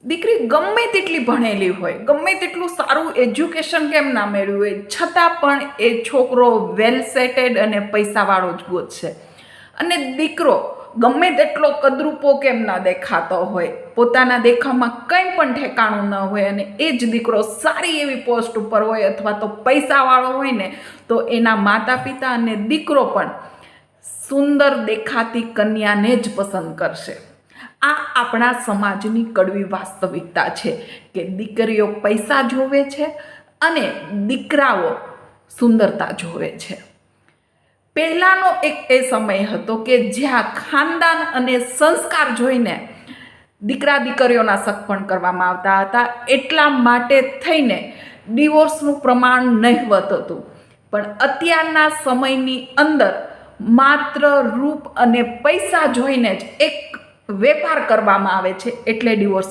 દીકરી ગમે તેટલી ભણેલી હોય, ગમે તેટલું સારું એજ્યુકેશન કેમ ના મેળવ્યું હોય, છતાં પણ એ છોકરો વેલ સેટેડ અને પૈસાવાળો જ ગોતશે. અને દીકરો ગમે તેટલો કદરૂપો કેમ ના દેખાતો હોય, પોતાના દેખાવમાં કંઈ પણ ઠેકાણું ન હોય, અને એ જ દીકરો સારી એવી પોસ્ટ ઉપર હોય અથવા તો પૈસાવાળો હોય ને, તો એના માતા પિતા અને દીકરો પણ સુંદર દેખાતી કન્યાને જ પસંદ કરશે. આ આપણા સમાજની કડવી વાસ્તવિકતા છે કે દીકરીઓ પૈસા જોવે છે અને દીકરાઓ સુંદરતા જોવે છે. પહેલાંનો એક એ સમય હતો કે જ્યાં ખાનદાન અને સંસ્કાર જોઈને દીકરા દીકરીઓના સગપણ કરવામાં આવતા હતા. એટલા માટે થઈને ડિવોર્સનું પ્રમાણ નહિવત હતું. પણ અત્યારના સમયની અંદર માત્ર રૂપ અને પૈસા જોઈને જ એક વેપાર કરવામાં આવે છે, એટલે ડિવોર્સ